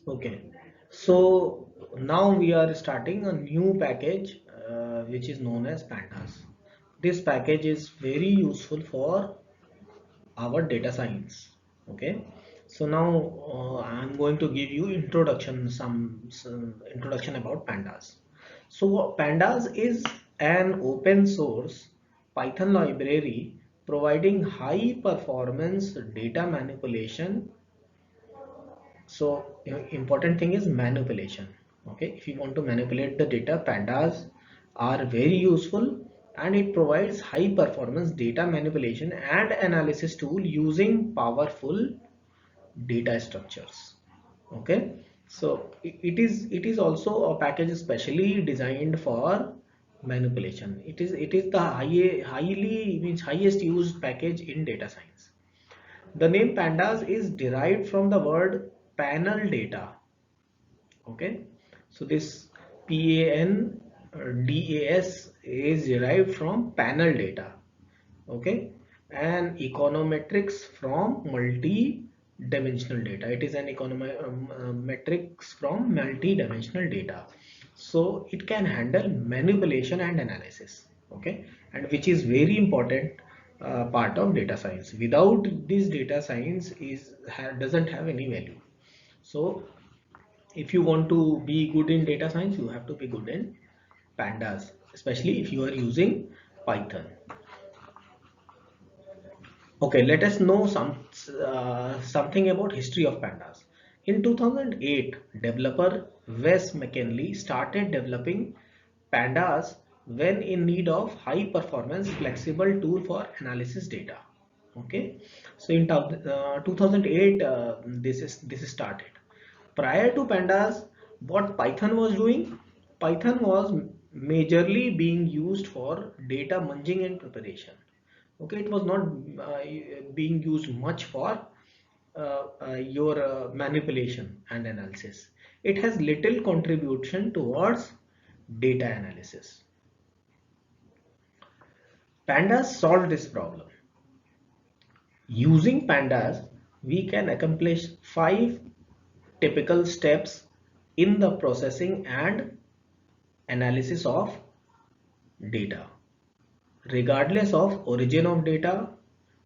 Okay, so now we are starting a new package which is known as Pandas. This package is very useful for our data science. Okay, so now I'm going to give you introduction, some introduction about Pandas. So Pandas is an open source Python library providing high performance data manipulation. So important thing is manipulation. Okay, if you want to manipulate the data, pandas are very useful, and it provides high performance data manipulation and analysis tool using powerful data structures. Okay, so it is also a package specially designed for manipulation. It is the highly means highest used package in data science. The name pandas is derived from the word panel data. Okay, so this PANDAS is derived from panel data. Okay, and econometrics from multi-dimensional data. It is an econometrics from multi-dimensional data. So it can handle manipulation and analysis. Okay, and which is very important part of data science. Without this, data science doesn't have any value. So if you want to be good in data science, you have to be good in pandas, especially if you are using Python. Okay, let us know something about history of pandas. In 2008, developer Wes McKinley started developing pandas when in need of high performance flexible tool for analysis data. Okay, so in 2008, this is started. Prior to pandas, what Python was doing, Python was majorly being used for data munging and preparation. Okay, it was not being used much for your manipulation and analysis. It has little contribution towards data analysis. Pandas solved this problem. Using pandas, we can accomplish 5 typical steps in the processing and analysis of data. Regardless of origin of data,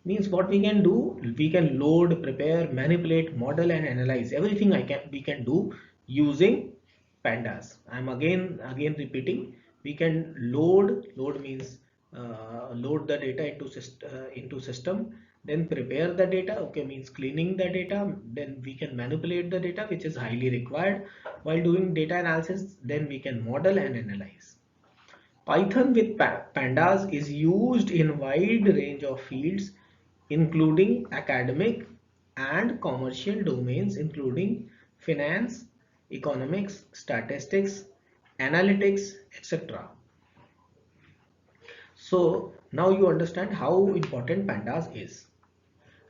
means what we can do, we can load, prepare, manipulate, model and analyze everything we can do using pandas. I'm again repeating, we can load means load the data into system, then prepare the data, okay, means cleaning the data, then we can manipulate the data, which is highly required while doing data analysis, then we can model and analyze. Python with pandas is used in wide range of fields including academic and commercial domains including finance, economics, statistics, analytics, etc. So now you understand how important pandas is.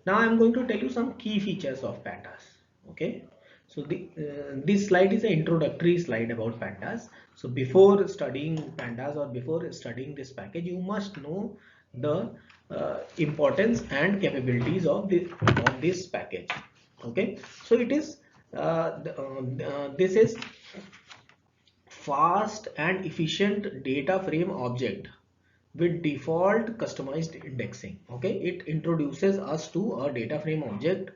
Now I'm going to tell you some key features of pandas. Okay, so this slide is an introductory slide about pandas. So before studying pandas or before studying this package, you must know the importance and capabilities of this package. Okay, so it is this is fast and efficient data frame object with default customized indexing. Okay, it introduces us to a data frame object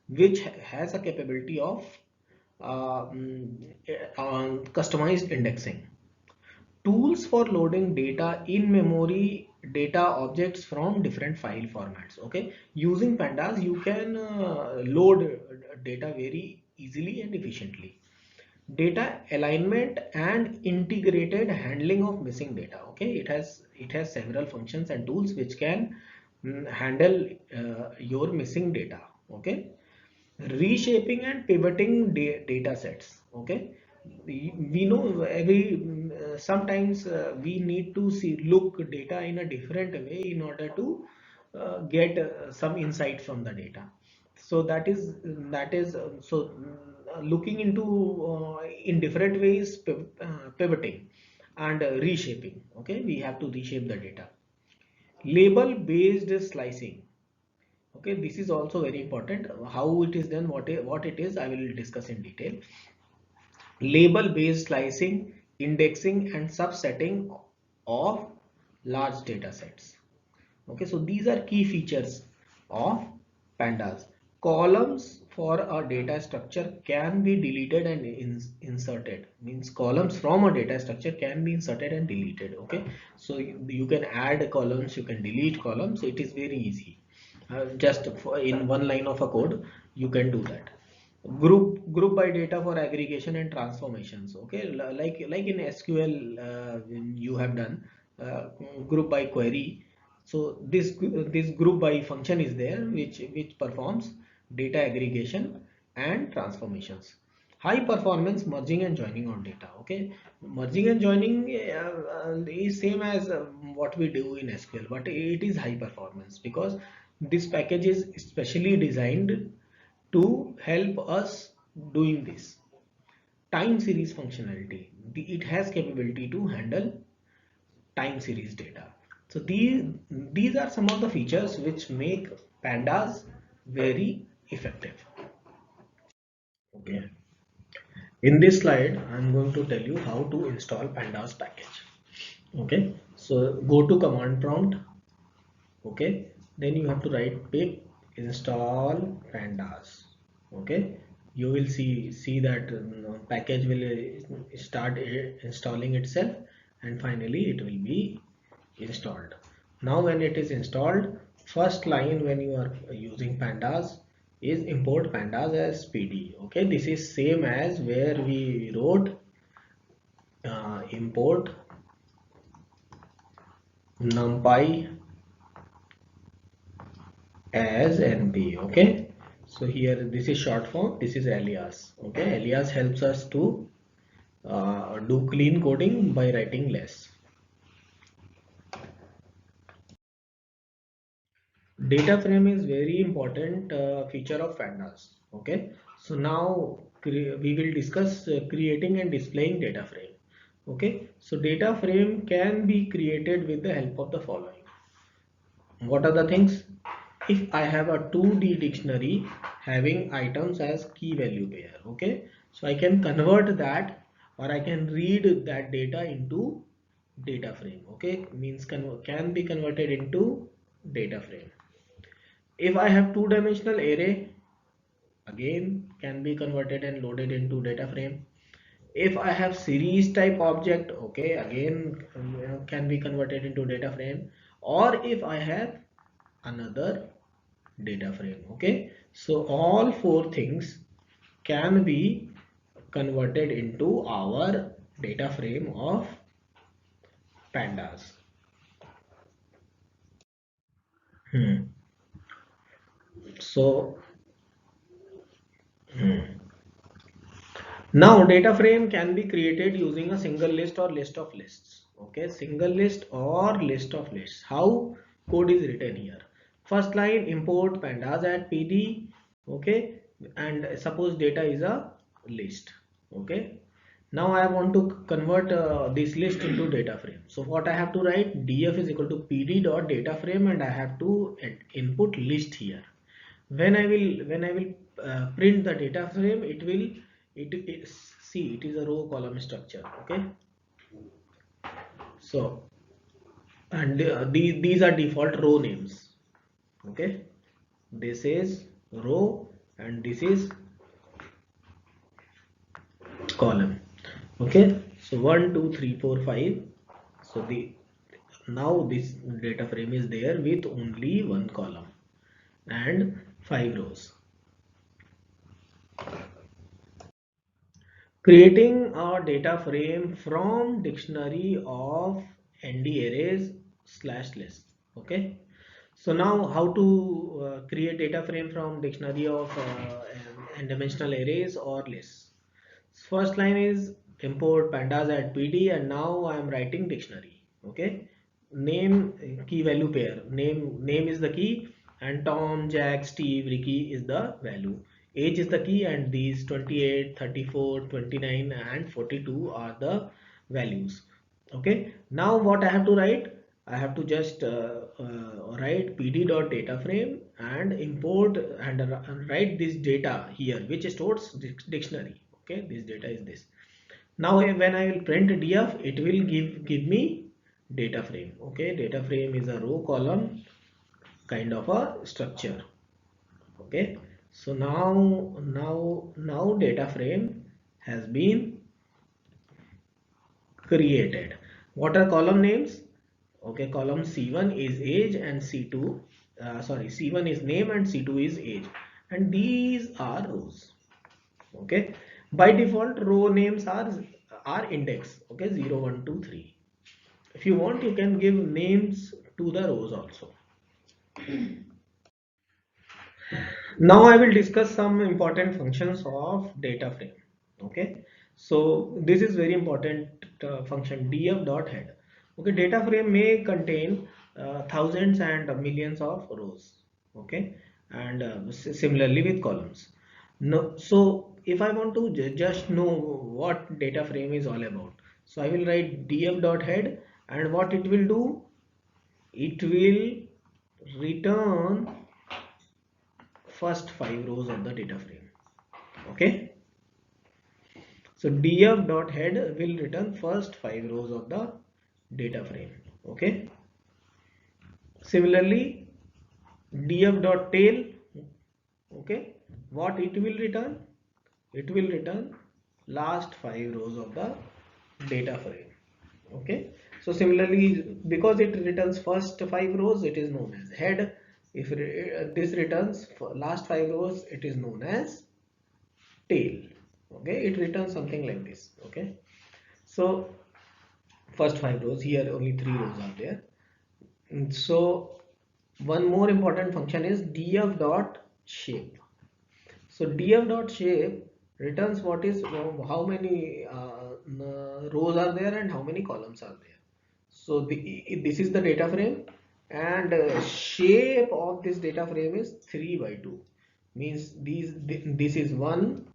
which has a capability of customized indexing. Tools for loading data in memory data objects from different file formats. Okay, using pandas you can load data very easily and efficiently. Data alignment and integrated handling of missing data. Okay, it has several functions and tools which can handle your missing data. Okay, reshaping and pivoting data sets. Okay, we know sometimes we need to look data in a different way in order to get some insight from the data. So looking into in different ways, pivoting and reshaping. Okay, we have to reshape the data. Label based slicing. Okay, this is also very important. How it is done, what it is, I will discuss in detail. Label based slicing, indexing and subsetting of large data sets. Okay, so these are key features of pandas. Columns for a data structure can be deleted and inserted. Means columns from a data structure can be inserted and deleted. Okay, so you can add columns, you can delete columns. It is very easy. Just in one line of a code you can do that. Group by data for aggregation and transformations. Okay, like in SQL, you have done uh, group by query. So this group by function is there, which performs data aggregation and transformations. High performance merging and joining on data. Okay, merging and joining is same as what we do in SQL, but it is high performance because this package is specially designed to help us doing this. Time series functionality. It has capability to handle time series data. So these are some of the features which make pandas very effective. Okay. In this slide, I'm going to tell you how to install pandas package. Okay. So go to command prompt. Okay. Then you have to write pip install pandas. Okay. You will see that package will start installing itself, and finally it will be installed. Now when it is installed, first line when you are using pandas is import pandas as pd. Okay, this is same as where we wrote import numpy as np. Okay, so here this is short form, this is alias. Okay, alias helps us to do clean coding by writing less. Data frame is very important feature of pandas. Okay, so now we will discuss creating and displaying data frame. Okay, so data frame can be created with the help of the following. What are the things? If I have a 2D dictionary having items as key value pair, okay, so I can convert that, or I can read that data into data frame. Okay, means can be converted into data frame. If I have two-dimensional array, again can be converted and loaded into data frame. If I have series type object, okay, again can be converted into data frame. Or if I have another data frame. Okay, so all four things can be converted into our data frame of pandas. Hmm. So now data frame can be created using a single list or list of lists. Okay, single list or list of lists. How code is written here? First line import pandas at pd. Okay, and suppose data is a list. Okay, now I want to convert this list into data frame. So what I have to write, df is equal to pd dot data frame, and I have to input list here. When I will print the data frame, it see, it is a row column structure. Okay, so and these are default row names. Okay, this is row and this is column. Okay, so 1 2 3 4 5. So the now this data frame is there with only one column and 5 rows. Creating a data frame from dictionary of nd arrays slash list. Okay, so now how to create data frame from dictionary of n dimensional arrays or lists. First line is import pandas at pd, and now I am writing dictionary. Okay, name key value pair, name is the key, and Tom, Jack, Steve, Ricky is the value. Age is the key, and these 28, 34, 29 and 42 are the values. Okay, now what I have to write, I have to just write pd.dataframe and import and write this data here, which stores dictionary. Okay, this data is this. Now when I will print df, it will give me data frame. Okay, data frame is a row column kind of a structure. Okay, so now data frame has been created. What are column names? Okay, column C1 is age and C2 C1 is name and C2 is age, and these are rows. Okay, by default row names are index. Okay, 0 1 2 3. If you want, you can give names to the rows also. Now I will discuss some important functions of data frame. Okay, so this is very important function df.head. Okay, data frame may contain thousands and millions of rows. Okay, and similarly with columns. No, so if I want to just know what data frame is all about, so I will write df.head, and what it will do, it will return first 5 rows of the data frame. Okay, so df.head will return first 5 rows of the data frame. Okay, similarly df.tail, okay, what it will return, it will return last 5 rows of the data frame. Okay, so similarly, because it returns first 5 rows, it is known as head. If this returns for last 5 rows, it is known as tail. Okay, it returns something like this. Okay, so first 5 rows, here only 3 rows are there. So one more important function is df dot shape. So df dot shape returns what is how many rows are there and how many columns are there. So this is the data frame, and shape of this data frame is 3 by 2. Means this is 1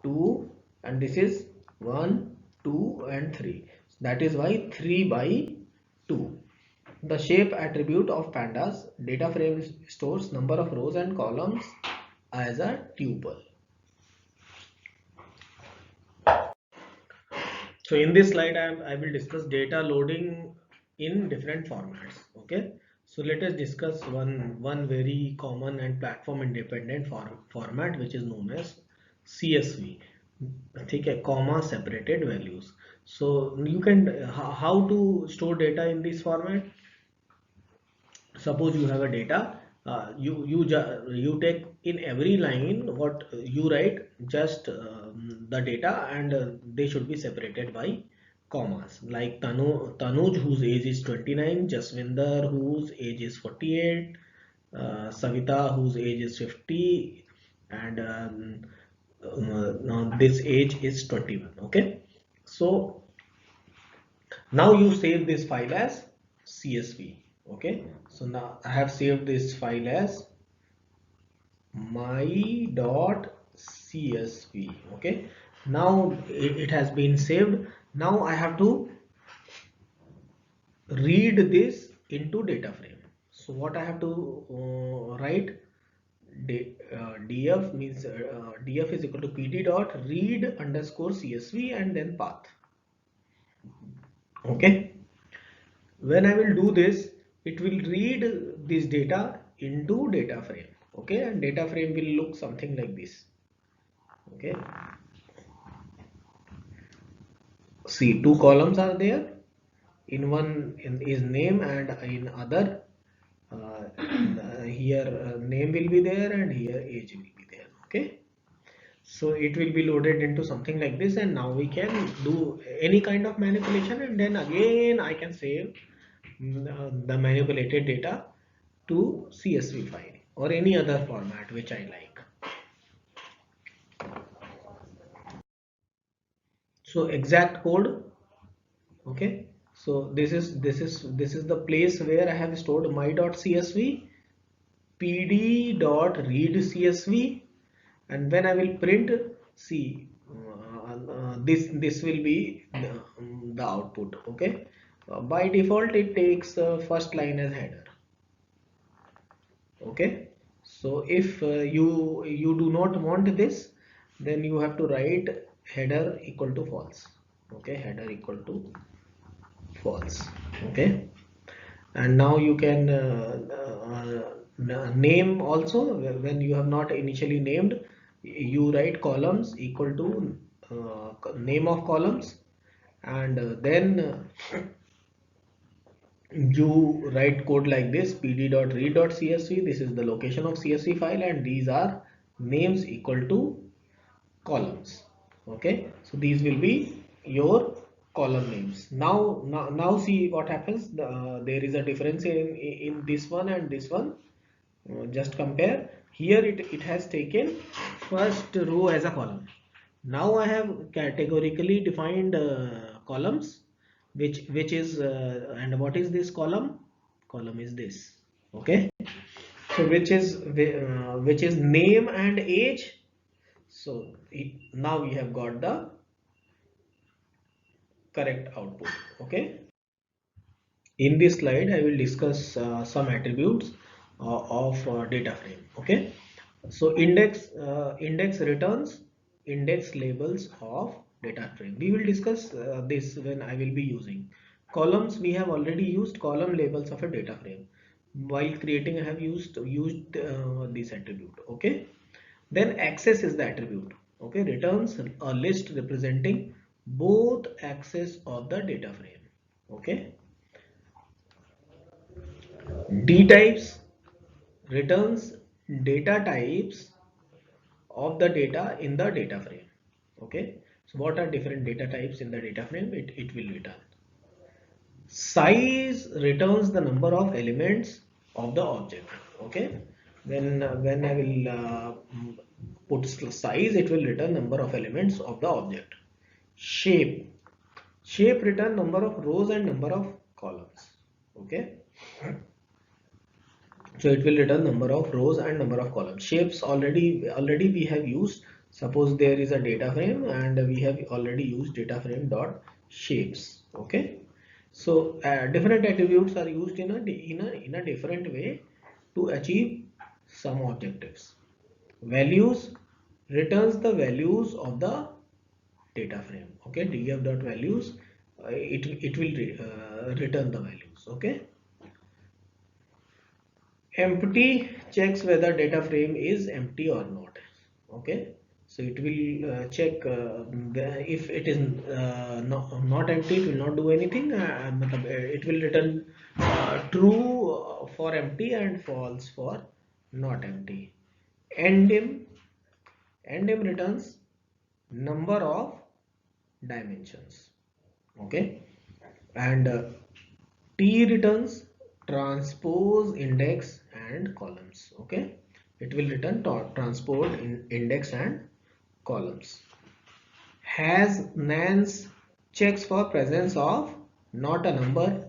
2, and this is 1 2 and 3. That is why 3 by 2. The shape attribute of pandas data frame stores number of rows and columns as a tuple. So in this slide, I will discuss data loading in different formats. Okay, so let us discuss one very common and platform independent format, which is known as CSV. Take a comma separated values. So you can how to store data in this format. Suppose you have a data, you take in every line what you write, just the data, and they should be separated by commas, like Tanuj, whose age is 29, Jaswinder, whose age is 48, Savita, whose age is 50, and now this age is 21. Okay, so now you save this file as CSV. Okay, so now I have saved this file as my.csv. Okay, now it has been saved. Now I have to read this into data frame. So what I have to write, df means df is equal to pd dot read underscore csv and then path. Okay, when I will do this, it will read this data into data frame. Okay, and data frame will look something like this. Okay, see, two columns are there. In one is name, and in other here name will be there and here age will be there. Okay, so it will be loaded into something like this, and now we can do any kind of manipulation, and then again I can save the manipulated data to CSV file or any other format which I like. So exact code. Okay, so this is the place where I have stored my.csv, pd.read.csv, and when I will print, see this will be the output. Okay, By default it takes first line as header. Okay, so if you do not want this, then you have to write header equal to false. Okay, header equal to false. Okay, and now you can name also. When you have not initially named, you write columns equal to name of columns, and then you write code like this: pd.read.csv. This is the location of csv file, and these are names equal to columns. Okay, so these will be your column names. Now see what happens. There is a difference in this one and this one. Just compare. Here it has taken first row as a column. Now I have categorically defined columns, which is and what is this column? Column is this. Okay, so which is name and age. So now we have got the correct output. Okay. In this slide, I will discuss some attributes of data frame. Okay. So index returns index labels of data frame. We will discuss this when I will be using columns. We have already used column labels of a data frame. While creating, I have used this attribute. Okay. Then access is the attribute. Okay, returns a list representing both access of the data frame. Okay, D types returns data types of the data in the data frame. Okay, so what are different data types in the data frame? It will return. Size returns the number of elements of the object. Okay, when I will put size, it will return number of elements of the object. Shape return number of rows and number of columns. Okay, so it will return number of rows and number of columns. Shapes already we have used. Suppose there is a data frame and we have already used data frame dot shapes. Okay, so different attributes are used in a different way to achieve some objectives. Values returns the values of the data frame. Okay, df dot values, it will return the values. Okay, empty checks whether data frame is empty or not. Okay, so it will check if it is not empty, it will not do anything. It will return true for empty and false for not empty. Endim endim returns number of dimensions. Okay, and T returns transpose index and columns. Okay, it will return transpose index and columns. Has nans checks for presence of not a number.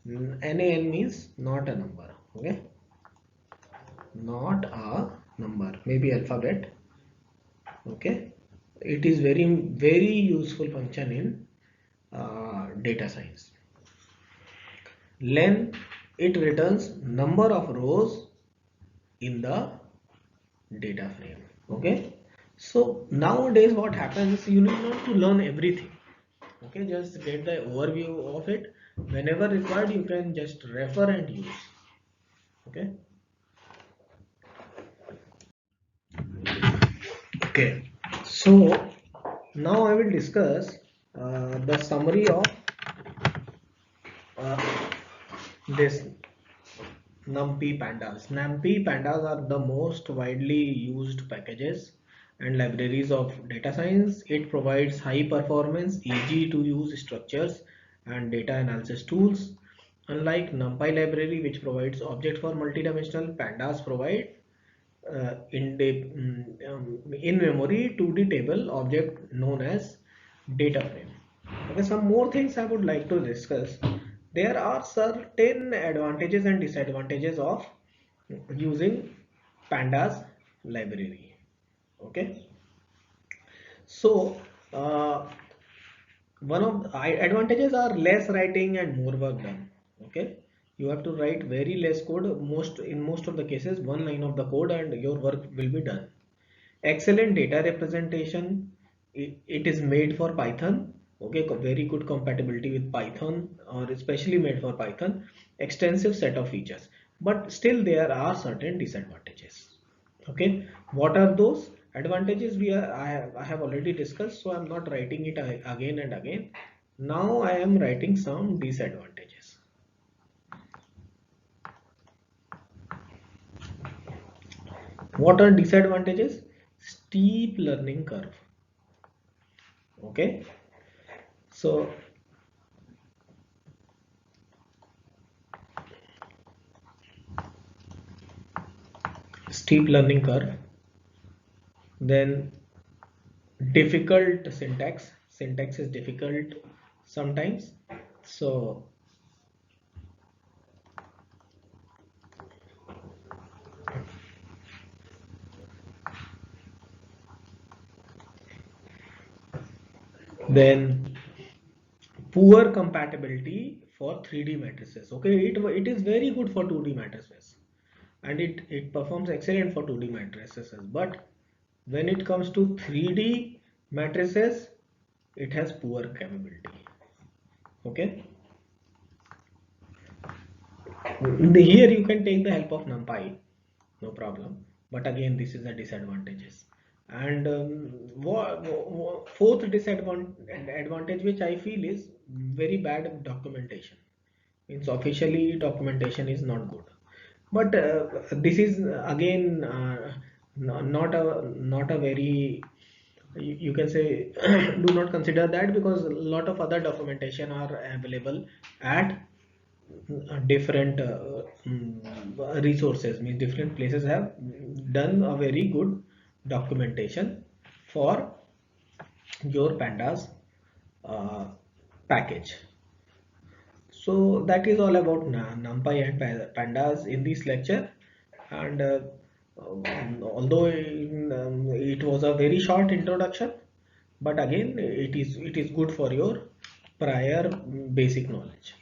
NaN means not a number. Okay, not a number, maybe alphabet. Okay, it is very useful function in data science. Len, it returns number of rows in the data frame. Okay, so nowadays what happens, you need not to learn everything. Okay, just get the overview of it. Whenever required, you can just refer and use. Okay, so now I will discuss the summary of uh, this NumPy pandas. NumPy pandas are the most widely used packages and libraries of data science. It provides high performance, easy to use structures and data analysis tools. Unlike NumPy library, which provides object for multidimensional, pandas provide in memory 2D table object known as data frame. Okay, some more things I would like to discuss. There are certain advantages and disadvantages of using pandas library. Okay, so uh, One of the advantages are less writing and more work done. Okay, you have to write very less code. Most of the cases, one line of the code and your work will be done. Excellent data representation. It is made for Python. Okay, very good compatibility with Python, or especially made for Python. Extensive set of features, but still there are certain disadvantages. Okay, what are those advantages? I have already discussed, so I'm not writing it again and again. Now I am writing some disadvantages. What are disadvantages? Steep learning curve. Okay, so steep learning curve, then difficult syntax is difficult sometimes. So then poor compatibility for 3D matrices. Okay, it is very good for 2D matrices, and it performs excellent for 2D matrices, but when it comes to 3D matrices, it has poor capability. Okay, here you can take the help of NumPy, no problem, but again this is a disadvantages. And fourth disadvantage which I feel is very bad documentation. Means officially documentation is not good, but this is again not a very, you can say, do not consider that, because a lot of other documentation are available at different resources. Means different places have done a very good documentation for your pandas uh, package. So that is all about NumPy and pandas in this lecture. And although it was a very short introduction, but again it is good for your prior basic knowledge.